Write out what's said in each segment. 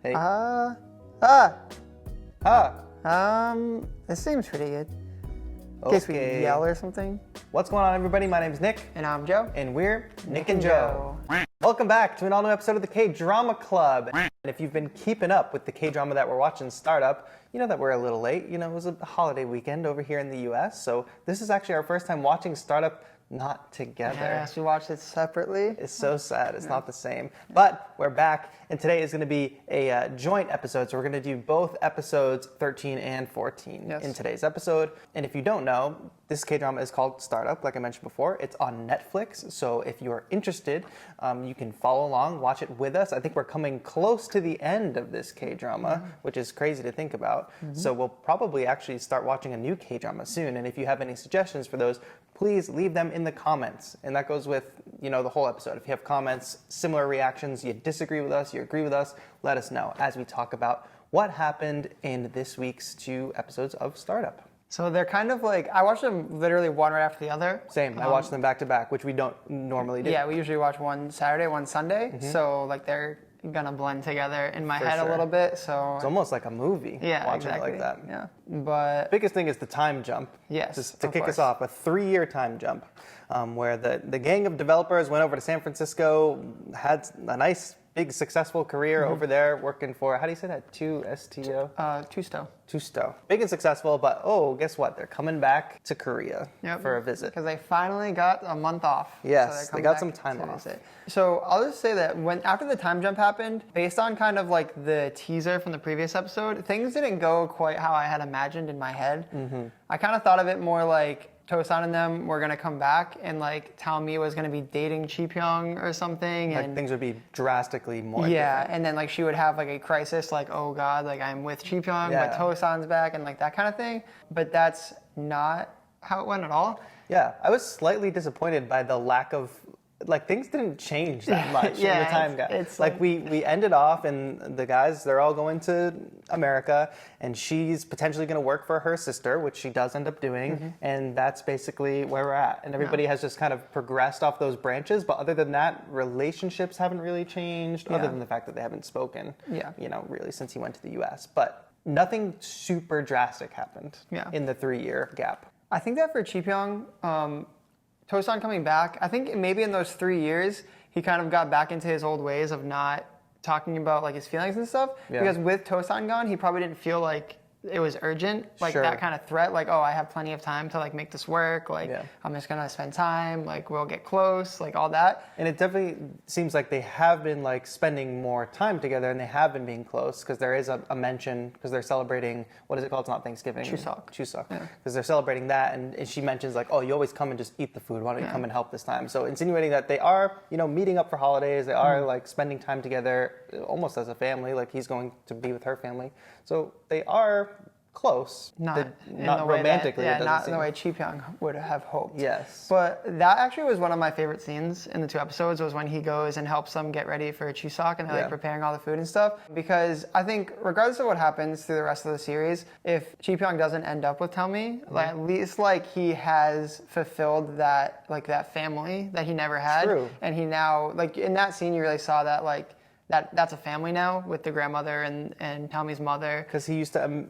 Hey. This seems pretty good. In case we yell or something. What's going on, everybody? My name's Nick. And I'm Joe. And we're Nick and Joe. Welcome back to an all-new episode of the K-Drama Club. And if you've been keeping up with the K-Drama that we're watching, Startup, you know that we're a little late. You know, it was a holiday weekend over here in the U.S., so this is actually our first time watching Startup not together. Yes, we watched it separately. It's so sad. It's not the same. But we're back, and today is going to be a joint episode, so we're going to do both episodes 13 and 14 in today's episode. And if you don't know, this K-drama is called Startup, like I mentioned before. It's on Netflix, so if you're interested, you can follow along, watch it with us. I think we're coming close to the end of this K-drama, which is crazy to think about. So we'll probably actually start watching a new K-drama soon, and if you have any suggestions for those, please leave them in the comments. And that goes with, you know, the whole episode. If you have comments, similar reactions, you disagree with us, you agree with us, let us know as we talk about what happened in this week's 2 episodes of Startup. So they're kind of like, I watched them literally one right after the other. Same, I watched them back to back, which we don't normally do. Yeah, we usually watch one Saturday, one Sunday. So like they're gonna blend together in my head a little bit. So it's almost like a movie. Yeah, watching exactly. it like that. Yeah, but Biggest thing is the time jump. Yes, just to kick us off, a 3-year time jump, where the gang of developers went over to San Francisco, had a nice big successful career over there working for, how do you say that? Tusto. Tusto. Big and successful, but guess what? They're coming back to Korea for a visit. Because they finally got a month off. Yes, so they got some time off. So I'll just say that after the time jump happened, based on kind of like the teaser from the previous episode, things didn't go quite how I had imagined in my head. I kind of thought of it more like Tosan and them were going to come back and like Taomi was going to be dating Chi-pyong or something. Like and things would be drastically more different. And then like she would have like a crisis like, oh God, like I'm with Chi-pyong, but Tosan's back and like that kind of thing. But that's not how it went at all. Yeah, I was slightly disappointed by the lack of, like, things didn't change that much in the time gap. It's like we ended off, and the guys, they're all going to America, and she's potentially going to work for her sister, which she does end up doing, and that's basically where we're at. And everybody has just kind of progressed off those branches, but other than that, relationships haven't really changed, other than the fact that they haven't spoken, you know, really since he went to the U.S. But nothing super drastic happened in the 3-year gap. I think that for Chi-pyong, Tosan coming back, I think maybe in those 3 years, he kind of got back into his old ways of not talking about like his feelings and stuff. Because with Tosan gone, he probably didn't feel like it was urgent, like that kind of threat, like, oh, I have plenty of time to like make this work, like I'm just gonna spend time, like we'll get close, like all that. And it definitely seems like they have been like spending more time together, and they have been being close, because there is a mention, because they're celebrating, what is it called? It's not Thanksgiving. Chuseok. Because they're celebrating that, and she mentions like, oh, you always come and just eat the food, why don't you come and help this time? So insinuating that they are, you know, meeting up for holidays, they are like spending time together almost as a family, like he's going to be with her family. So they are close. Not romantically. Not in the way Chi-pyong would have hoped. Yes. But that actually was one of my favorite scenes in the 2 episodes, was when he goes and helps them get ready for Chuseok, and they're like preparing all the food and stuff. Because I think regardless of what happens through the rest of the series, if Chi-pyong doesn't end up with Taomi, like at least like he has fulfilled that, like that family that he never had. True. And he now, like in that scene, you really saw that like that's a family now, with the grandmother and Tommy's mother. Because he used to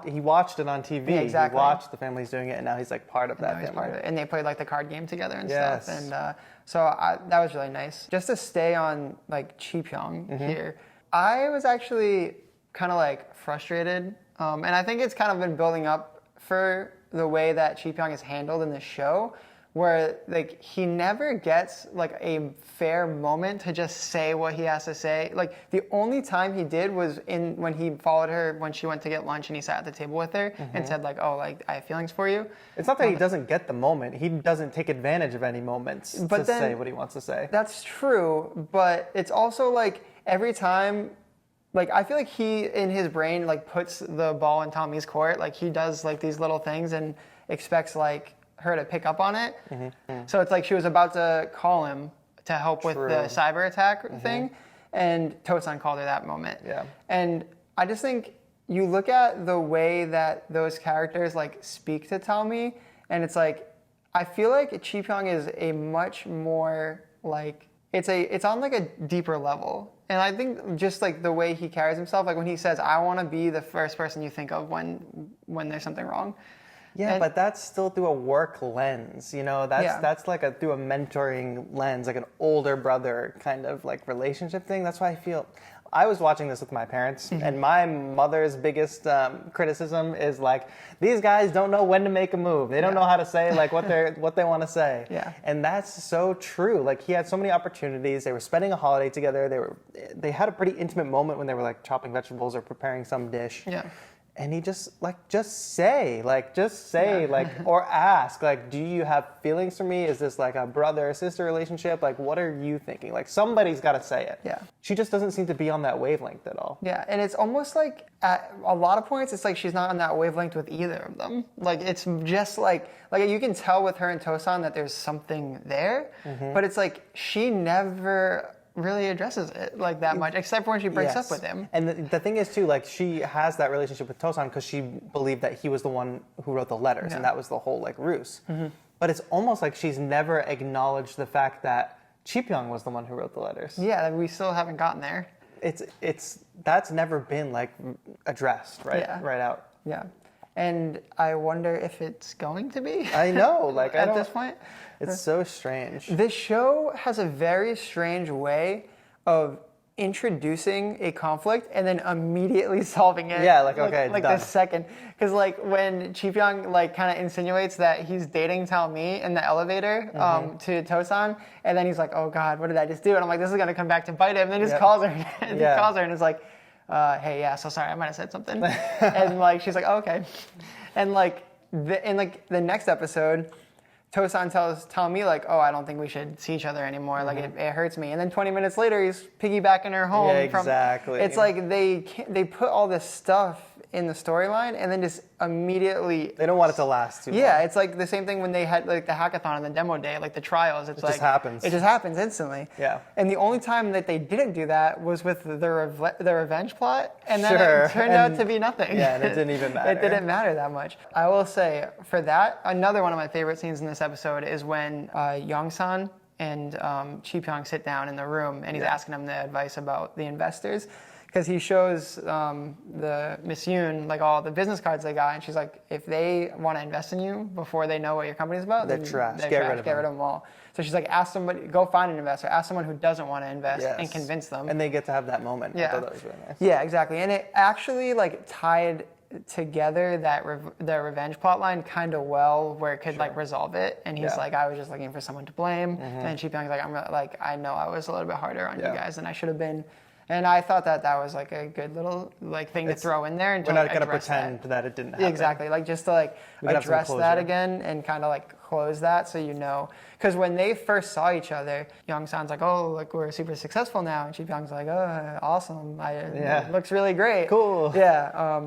he watched it on TV. Yeah, exactly. He watched the families doing it, and now he's like part of that family. He's part of it. And they played like the card game together and stuff. And so that was really nice. Just to stay on like Chi-pyong here, I was actually kind of like frustrated, and I think it's kind of been building up for the way that Chi-pyong is handled in the show, where like he never gets like a fair moment to just say what he has to say. Like the only time he did was when he followed her when she went to get lunch, and he sat at the table with her and said like, oh, like I have feelings for you. It's not that he doesn't get the moment. He doesn't take advantage of any moments to say what he wants to say. That's true, but it's also like every time, like I feel like he in his brain like puts the ball in Tommy's court. Like he does like these little things and expects like her to pick up on it. So it's like she was about to call him to help with the cyber attack thing, and Tosan called her that moment. And I just think you look at the way that those characters like speak to Taomi, and it's like I feel like Chi-pyong is a much more like it's on like a deeper level And I think just like the way he carries himself, like when he says, I want to be the first person you think of when there's something wrong. Yeah, but that's still through a work lens, you know. That's like through a mentoring lens, like an older brother kind of like relationship thing. That's why I was watching this with my parents, and my mother's biggest criticism is like, these guys don't know when to make a move. They don't know how to say like what they want to say. Yeah. And that's so true. Like he had so many opportunities. They were spending a holiday together. They had a pretty intimate moment when they were like chopping vegetables or preparing some dish. Yeah. And he just say, or ask, like, do you have feelings for me? Is this like a brother or sister relationship? Like, what are you thinking? Like, somebody's got to say it. Yeah. She just doesn't seem to be on that wavelength at all. Yeah, and it's almost like at a lot of points, it's like she's not on that wavelength with either of them. Like, it's just like you can tell with her and Tosan that there's something there, but it's like she never really addresses it like that much, except for when she breaks up with him. And the thing is too, like she has that relationship with Tosan because she believed that he was the one who wrote the letters, and that was the whole like ruse. But it's almost like she's never acknowledged the fact that Chipyong was the one who wrote the letters. Yeah, we still haven't gotten there. It's that's never been like addressed right out. Yeah. And I wonder if it's going to be. I know, like at this point. It's so strange. This show has a very strange way of introducing a conflict and then immediately solving it. Yeah, like okay, like done. the second, because like when Chipyong like kind of insinuates that he's dating Talmi in the elevator to Tosan, and then he's like, oh God, what did I just do? And I'm like, this is gonna come back to bite him. And then just calls her, and he calls her, and is like, hey, yeah, so sorry, I might have said something. And like she's like, oh, okay, and like the next episode, Tosan tells Talmi like, oh, I don't think we should see each other anymore. Like it hurts me. And then 20 minutes later, he's piggybacking her home. Yeah, exactly. It's like they put all this stuff in the storyline and then just immediately. They don't want it to last too long. Yeah, it's like the same thing when they had like the hackathon and the demo day, like the trials. It just happens. It just happens instantly. Yeah. And the only time that they didn't do that was with the revenge plot, and then it turned out to be nothing. Yeah, and it didn't even matter. It didn't matter that much. I will say for that, another one of my favorite scenes in this episode is when Yongsan and Chipyong sit down in the room, and he's asking them the advice about the investors. Because he shows the Miss Yoon like all the business cards they got, and she's like, if they want to invest in you before they know what your company's about, they're then trash. Get rid of them all. So she's like, ask somebody, go find an investor, ask someone who doesn't want to invest, and convince them. And they get to have that moment. Yeah, I thought that was really nice. Yeah, exactly. And it actually like tied together that the revenge plot line kind of well, where it could like resolve it. And he's like, I was just looking for someone to blame. And Chipyong's like, I know I was a little bit harder on you guys than I should have been. And I thought that was like a good little like thing to throw in there. And we're not going to pretend that it didn't happen. Exactly, like just to like address that again and kind of like close that, so you know. Because when they first saw each other, Yongsan's like, oh, like we're super successful now, and Chipyong's like, oh, awesome, it looks really great. Cool. Yeah.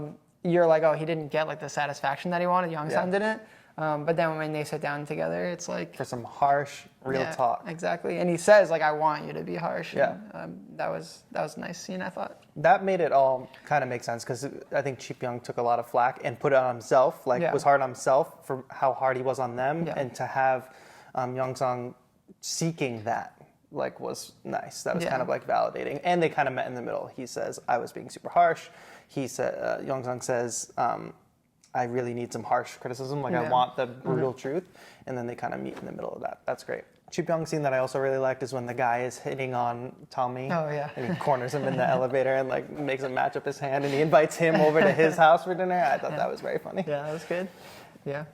You're like, oh, he didn't get like the satisfaction that he wanted. Yongsan didn't. But then when they sit down together, it's like for some harsh, real talk. Exactly, and he says like, "I want you to be harsh." Yeah, and, that was a nice scene, I thought. That made it all kind of make sense because I think Chipyong took a lot of flack and put it on himself. Like was hard on himself for how hard he was on them, and to have Yongsang seeking that like was nice. That was kind of like validating, and they kind of met in the middle. He says, "I was being super harsh." He said, Yongsang says. I really need some harsh criticism. Like I want the brutal truth, and then they kind of meet in the middle of that. That's great. Chipyong scene that I also really liked is when the guy is hitting on Talmi. Oh yeah. And he corners him in the elevator and like makes him match up his hand, and he invites him over to his house for dinner. I thought that was very funny. Yeah, that was good. Yeah.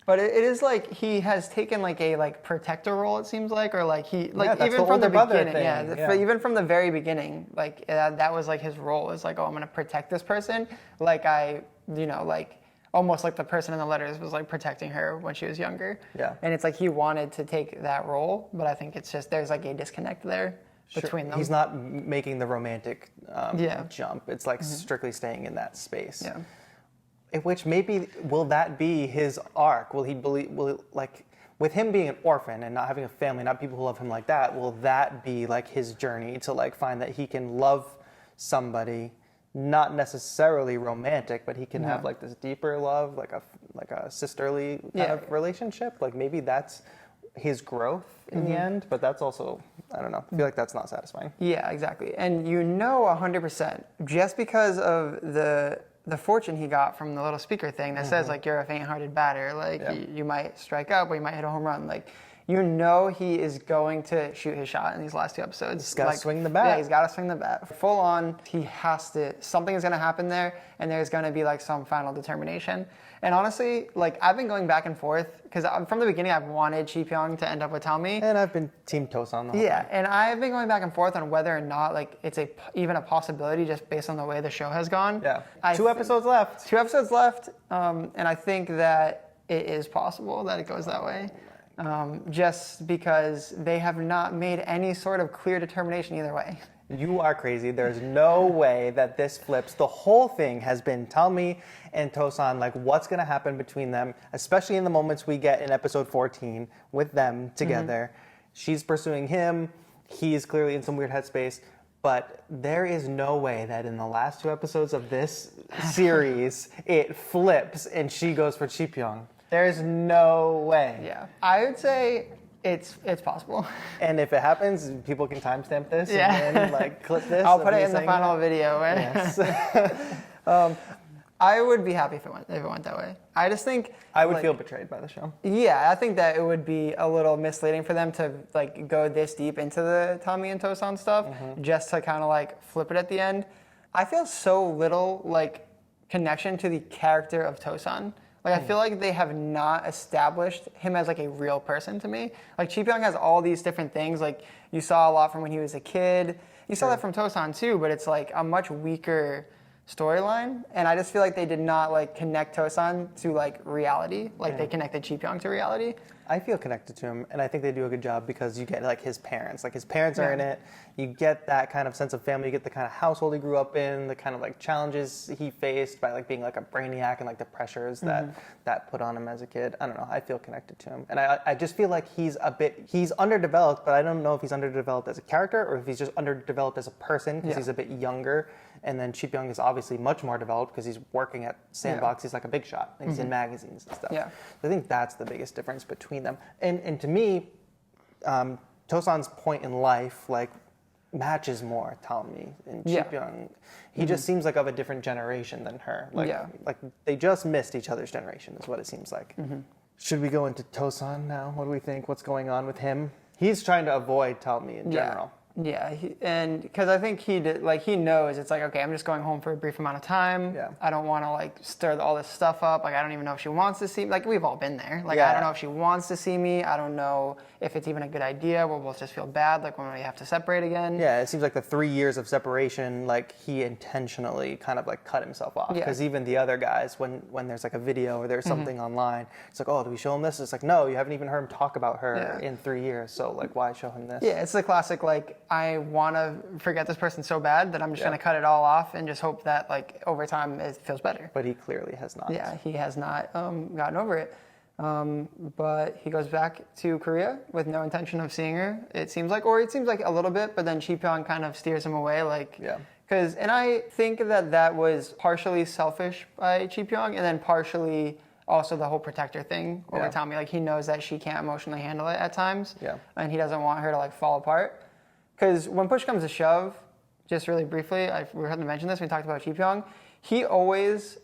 But it is like he has taken like a like protector role, it seems like, or like he like even from the beginning, even from the very beginning, like that was like his role is like, oh, I'm gonna protect this person, like like almost like the person in the letters was like protecting her when she was younger. Yeah. And it's like he wanted to take that role, but I think it's just there's like a disconnect there between them. He's not making the romantic jump. It's like strictly staying in that space. Yeah. Which maybe will that be his arc? Will he believe? Like with him being an orphan and not having a family, not people who love him like that? Will that be like his journey to like find that he can love somebody? Not necessarily romantic, but he can have like this deeper love, like a sisterly kind of relationship. Like maybe that's his growth in the end, but that's also, I don't know, I feel like that's not satisfying. Yeah, exactly. And 100%, just because of the fortune he got from the little speaker thing that says, like, you're a faint-hearted batter, like, you might strike out, but you might hit a home run, like, he is going to shoot his shot in these last 2 episodes. He's got to swing the bat. Yeah, he's got to swing the bat. Full on, something is going to happen there, and there's going to be, like, some final determination. And honestly, like, I've been going back and forth, because from the beginning, I've wanted Chi Pyong to end up with Talmi. And I've been Team Tosan the whole time. And I've been going back and forth on whether or not, like, it's even a possibility just based on the way the show has gone. Yeah. 2 episodes left. 2 episodes left, and I think that it is possible that it goes that way. Just because they have not made any sort of clear determination either way. You are crazy. There's no way that this flips. The whole thing has been Talmi and Tosan, like, what's going to happen between them, especially in the moments we get in episode 14 with them together. She's pursuing him. He's clearly in some weird headspace. But there is no way that in the last 2 episodes of this series, it flips and she goes for Chi Pyong. There's no way. Yeah. I would say it's possible. And if it happens, people can timestamp this and then, like, clip this. I'll put it in the final video. Yes. I would be happy if it went that way. I just think I would feel betrayed by the show. Yeah, I think that it would be a little misleading for them to, like, go this deep into the Talmi and Tosan stuff just to kind of, like, flip it at the end. I feel so little, like, connection to the character of Tosan. Like, I feel like they have not established him as, like, a real person to me. Like, Chi Pyong has all these different things. Like, you saw a lot from when he was a kid. You saw that from Tosan, too, but it's, like, a much weaker storyline. And I just feel like they did not, like, connect Tosan to, like, reality. Like, they connected Chi Pyong to reality. I feel connected to him, and I think they do a good job because you get, like, his parents. Like, his parents are in it. You get that kind of sense of family. You get the kind of household he grew up in, the kind of, like, challenges he faced by, like, being, like, a brainiac and, like, the pressures that put on him as a kid. I don't know. I feel connected to him. And I just feel like he's underdeveloped, but I don't know if he's underdeveloped as a character or if he's just underdeveloped as a person because he's a bit younger. And then Chi Pyong is obviously much more developed because he's working at Sandbox. He's like a big shot. He's in magazines and stuff. Yeah. So I think that's the biggest difference between them. And to me, Tosan's point in life, like, matches more Talmi and Chi Pyong. He just seems like of a different generation than her. Like they just missed each other's generation is what it seems like. Should we go into Tosan now? What do we think? What's going on with him? He's trying to avoid Talmi in general. Yeah, and because I think he knows it's like, okay, I'm just going home for a brief amount of time. Yeah. I don't want to, like, stir all this stuff up. Like, I don't even know if she wants to see me. Like, we've all been there. Like, I don't know if she wants to see me. I don't know if it's even a good idea. We'll both just feel bad, like, when we have to separate again. Yeah, it seems like the 3 years of separation, like, he intentionally kind of, like, cut himself off. Because even the other guys, when there's, like, a video or there's something online, it's like, oh, do we show him this? It's like, no, you haven't even heard him talk about her in 3 years. So, like, why show him this? Yeah, it's the classic, like, I want to forget this person so bad that I'm just going to cut it all off and just hope that, like, over time it feels better. But he clearly has not. Yeah, he has not gotten over it. But he goes back to Korea with no intention of seeing her, it seems like. Or it seems like a little bit, but then Chi Pyong kind of steers him away. Like, and I think that was partially selfish by Chi Pyong and then partially also the whole protector thing over Talmi. Like, he knows that she can't emotionally handle it at times. And he doesn't want her to, like, fall apart. Because when push comes to shove, just really briefly, we had to mention this when we talked about Chi Pyong, he always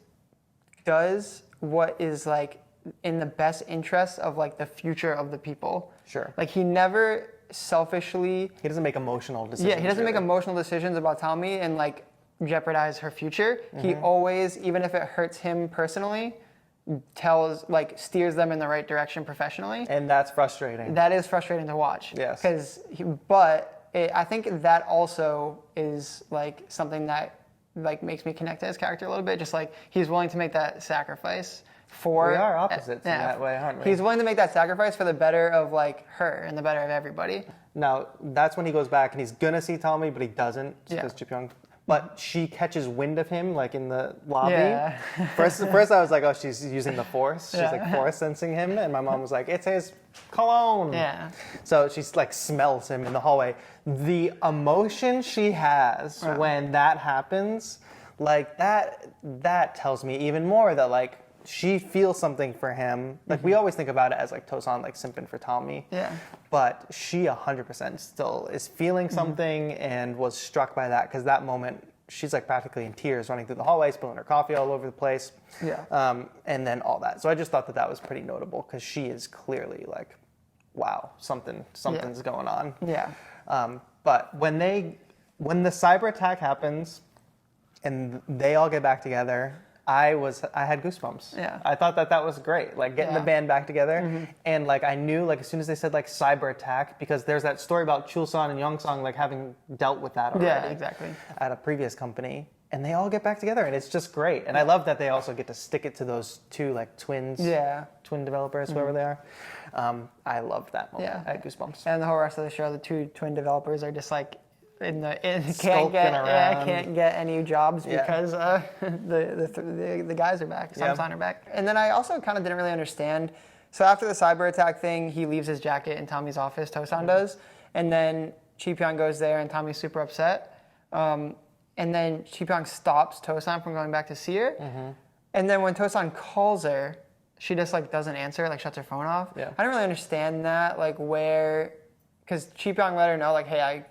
does what is, like, in the best interest of, like, the future of the people. Sure. Like, he never selfishly... He doesn't make emotional decisions. Yeah, he doesn't make emotional decisions about Talmi and, like, jeopardize her future. He always, even if it hurts him personally, steers them in the right direction professionally. And that's frustrating. That is frustrating to watch. Yes. I think that also is, like, something that, like, makes me connect to his character a little bit. Just, like, he's willing to make that sacrifice for... We are opposites in that way, aren't we? He's willing to make that sacrifice for the better of, like, her and the better of everybody. Now, that's when he goes back and he's going to see Talmi, but he doesn't because Chi Pyong... But she catches wind of him, like, in the lobby. Yeah. First I was like, oh, she's using the Force. She's, like, Force sensing him. And my mom was like, it's his cologne. Yeah. So she's, like, smells him in the hallway. The emotion she has when that happens, like, that tells me even more that, like, she feels something for him. Like we always think about it as like Tosan like simping for Tommy. Yeah. But she 100% still is feeling something and was struck by that, because that moment she's like practically in tears running through the hallway, spilling her coffee all over the place. Yeah. And then all that. So I just thought that was pretty notable, because she is clearly like, wow, something's going on. Yeah. But when the cyber attack happens and they all get back together, I had goosebumps. Yeah. I thought that was great. Like getting the band back together. And like I knew, like as soon as they said like cyber attack, because there's that story about Chulsan and Yongsang like having dealt with that already. Yeah, exactly. At a previous company. And they all get back together, and it's just great. And I love that they also get to stick it to those two like twins. Yeah. Twin developers, whoever they are. I loved that moment. Yeah. I had goosebumps. And the whole rest of the show, the two twin developers are just like Skulking can't get any jobs Yeah. because the guys are back. Samson are back. And then I also kind of didn't really understand. So after the cyber attack thing, he leaves his jacket in Tommy's office. Tosan does, and then Chi Pyong goes there, and Tommy's super upset. And then Chi Pyong stops Tosan from going back to see her. And then when Tosan calls her, she just like doesn't answer, like shuts her phone off. Yeah. I don't really understand that, like because Chi Pyong let her know, like, hey,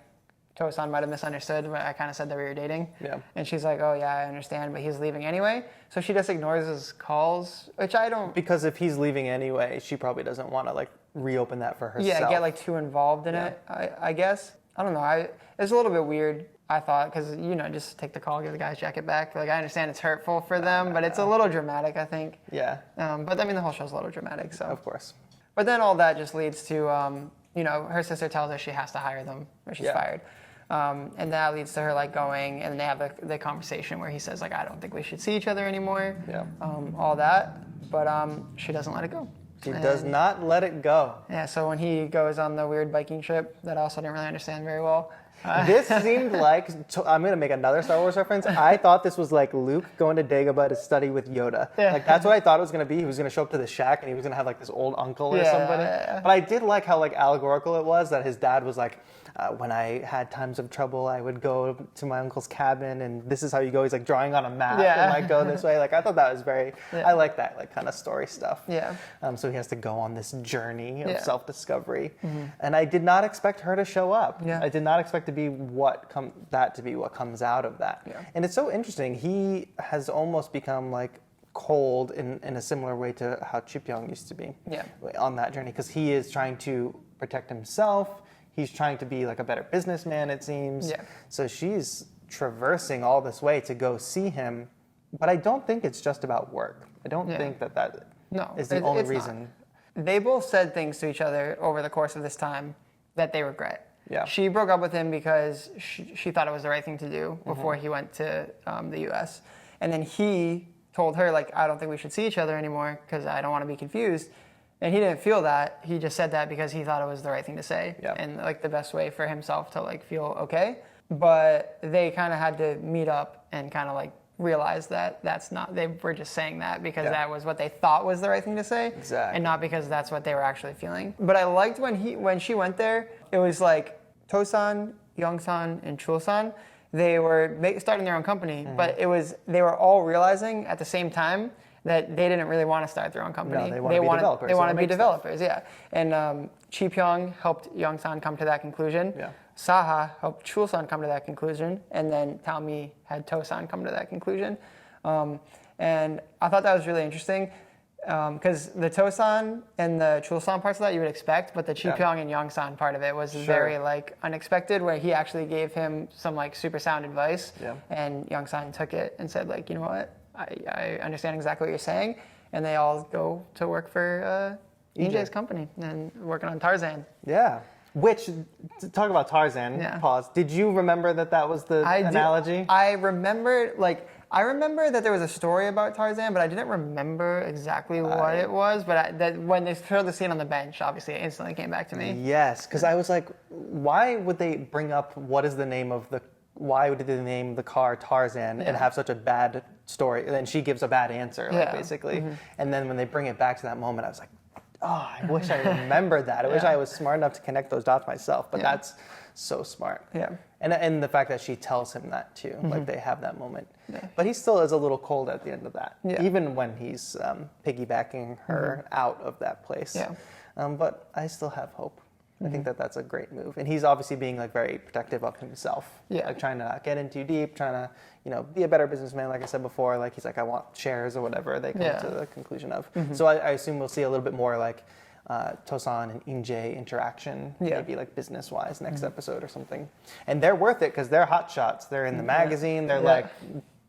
Tosan might have misunderstood, but I kind of said that we were dating. Yeah. And she's like, oh yeah, I understand, but he's leaving anyway. So she just ignores his calls, which I don't. Because if he's leaving anyway, she probably doesn't want to like reopen that for herself. Yeah, get like too involved in it, I guess. I don't know. It's a little bit weird, I thought, because, just take the call, give the guy's jacket back. Like, I understand it's hurtful for them, but it's a little dramatic, I think. Yeah. But I mean, the whole show's a little dramatic, so. Of course. But then all that just leads to, her sister tells her she has to hire them, or she's fired. And that leads to her like going, and they have the conversation where he says like, I don't think we should see each other anymore. Yeah. All that, but she doesn't let it go. She does not let it go. Yeah. So when he goes on the weird biking trip, that I also didn't really understand very well. This seemed like, I'm going to make another Star Wars reference. I thought this was like Luke going to Dagobah to study with Yoda. Yeah. Like that's what I thought it was going to be. He was going to show up to the shack and he was going to have like this old uncle or somebody. Yeah. But I did like how like allegorical it was, that his dad was like, when I had times of trouble, I would go to my uncle's cabin, and this is how you go. He's like drawing on a map and like go this way. Like I thought that was very, I like that like kind of story stuff. Yeah. So he has to go on this journey of self-discovery, and I did not expect her to show up. Yeah. I did not expect to be what comes out of that. Yeah. And it's so interesting. He has almost become like cold in a similar way to how Chi Pyong used to be on that journey, because he is trying to protect himself. He's trying to be like a better businessman, it seems. Yeah. So she's traversing all this way to go see him, but I don't think it's just about work. I don't think that is the only reason. Not. They both said things to each other over the course of this time that they regret. Yeah. She broke up with him because she thought it was the right thing to do before he went to the U.S. And then he told her, like, I don't think we should see each other anymore because I don't want to be confused. And he didn't feel that. He just said that because he thought it was the right thing to say and like the best way for himself to like feel okay. But they kind of had to meet up and kind of like realize that that's not, they were just saying that because that was what they thought was the right thing to say. Exactly. And not because that's what they were actually feeling. But I liked when she went there, it was like Tosan, Youngsan, and Chulsan, they were starting their own company, but they were all realizing at the same time that they didn't really want to start their own company. No, they want to be developers. They want to be developers, And Chi Pyong helped Youngsan come to that conclusion. Yeah. Saha helped Chulsan come to that conclusion. And then Tommy had Tosan come to that conclusion. And I thought that was really interesting because the Tosan and the Chulsan parts of that you would expect, but the Chi Pyong and Youngsan part of it was very like unexpected, where he actually gave him some like super sound advice. Yeah. And Youngsan took it and said like, you know what? I understand exactly what you're saying, and they all go to work for EJ's company and working on Tarzan. Yeah. Which, to talk about Tarzan, pause. Did you remember that was the analogy? I remember that there was a story about Tarzan, but I didn't remember exactly what it was. But that when they showed the scene on the bench, obviously it instantly came back to me. Yes, because I was like, why would they bring up why did they name the car Tarzan and have such a bad story? And then she gives a bad answer, basically. And then when they bring it back to that moment, I was like, oh, I wish I remembered that. I wish I was smart enough to connect those dots myself. But so smart. Yeah. And the fact that she tells him that too, like they have that moment. Yeah. But he still is a little cold at the end of that, Yeah. even when he's piggybacking her out of that place. Yeah. But I still have hope. I think that that's a great move, and he's obviously being like very protective of himself. Yeah. Like trying to not get in too deep, trying to be a better businessman. Like I said before, like he's like I want shares or whatever they come to the conclusion of. So I assume we'll see a little bit more like Tosan and Injae interaction, maybe like business wise next episode or something. And they're worth it because they're hot shots. They're in the magazine. They're like.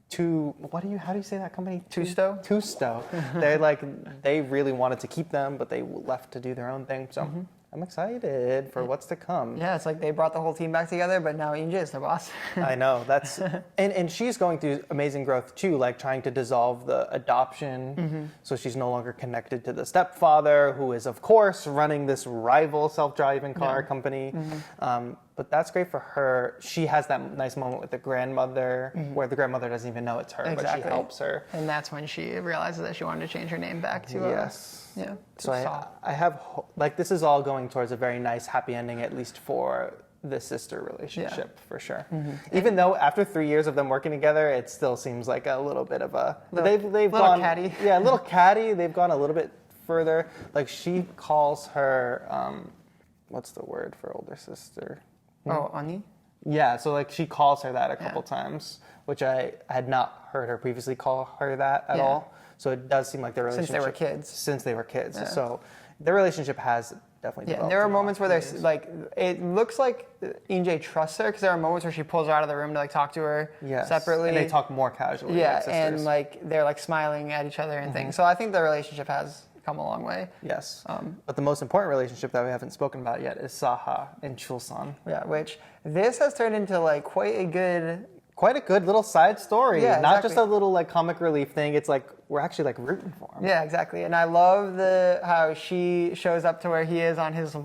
How do you say that company? Tusto. They're like, they really wanted to keep them, but they left to do their own thing. So I'm excited for what's to come. Yeah, it's like they brought the whole team back together, but now Injae is their boss. I know, that's, and she's going through amazing growth too, like trying to dissolve the adoption. So she's no longer connected to the stepfather, who is of course running this rival self-driving car company. But that's great for her. She has that nice moment with the grandmother, where the grandmother doesn't even know it's her, but she helps her. And that's when she realizes that she wanted to change her name back to yeah. So I have like this is all going towards a very nice happy ending, at least for the sister relationship for sure. Even though after 3 years of them working together, it still seems like a little bit of a they've gone catty. Yeah, a little catty. They've gone a little bit further. Like she calls her what's the word for older sister? Oh, Ani? Yeah, so like she calls her that a couple times, which I had not heard her previously call her that at all. So it does seem like their relationship since they were kids. Yeah. So their relationship has definitely developed. And there are moments where there's like it looks like Injae trusts her because there are moments where she pulls her out of the room to like talk to her separately. And they talk more casually. Yeah, like and like they're like smiling at each other and things. So I think the relationship has come a long way. Yes. But the most important relationship that we haven't spoken about yet is Saha and Chulsan. Yeah, which this has turned into like quite a good little side story. Yeah, Not just a little like comic relief thing. It's like we're actually like rooting for him. Yeah, exactly. And I love how she shows up to where he is on his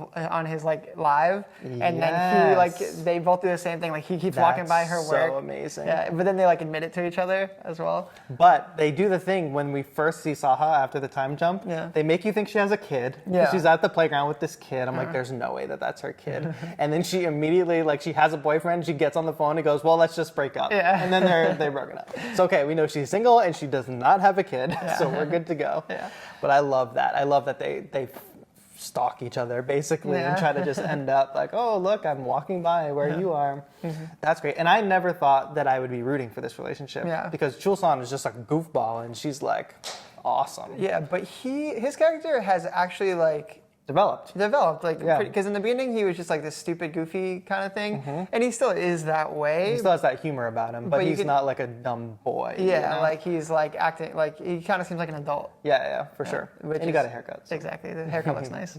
like live, and then he like they both do the same thing. Like he keeps walking by her work. So amazing. Yeah, but then they like admit it to each other as well. But they do the thing when we first see Saha after the time jump. Yeah. They make you think she has a kid. Yeah. She's at the playground with this kid. I'm like, there's no way that that's her kid. And then she immediately like she has a boyfriend. She gets on the phone and goes, well, let's just break up. Yeah. And then they're broken up. It's okay. We know she's single and she does not have a kid. Yeah. So we're good to go. Yeah. But I love that. I love that they stalk each other basically and try to just end up like, oh, look, I'm walking by where you are. That's great. And I never thought that I would be rooting for this relationship because Chulsan is just a goofball and she's like awesome. Yeah, but his character has actually like developed like because in the beginning he was just like this stupid goofy kind of thing, and he still is that way. He still has that humor about him, but he's not like a dumb boy. Yeah, like he's like acting like he kind of seems like an adult. Yeah, for sure. And he got a haircut. So. Exactly, the haircut looks nice.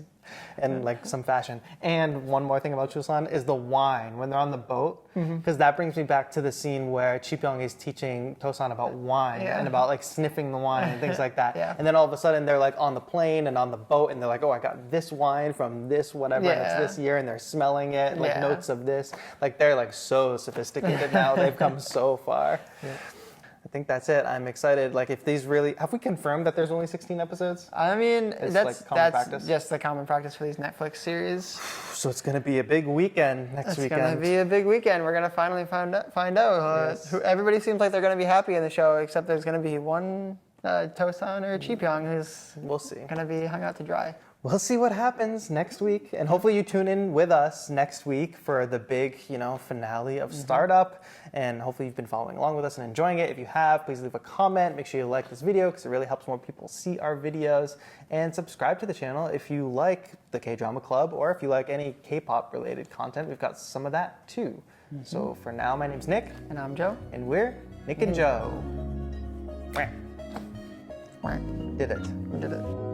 And like some fashion. And one more thing about Chulsan is the wine when they're on the boat, because that brings me back to the scene where Chipyong is teaching Tosan about wine and about like sniffing the wine and things like that. And then all of a sudden they're like on the plane and on the boat and they're like, oh, I got this wine from this whatever and it's this year, and they're smelling it, like notes of this. Like they're like so sophisticated now. They've come so far. I think that's it. I'm excited. Like, if these really have we confirmed that there's only 16 episodes? I mean, that's practice? Just the common practice for these Netflix series. So it's going to be a big weekend next weekend. It's going to be a big weekend. We're going to finally find out. Everybody seems like they're going to be happy in the show, except there's going to be one Tosan or Chipyong who's going to be hung out to dry. We'll see what happens next week, and hopefully you tune in with us next week for the big, finale of Startup, and hopefully you've been following along with us and enjoying it. If you have, please leave a comment. Make sure you like this video because it really helps more people see our videos, and subscribe to the channel if you like the K-Drama Club or if you like any K-pop related content. We've got some of that too. So for now, my name's Nick. And I'm Joe. And we're Nick and Joe. Did it. We did it.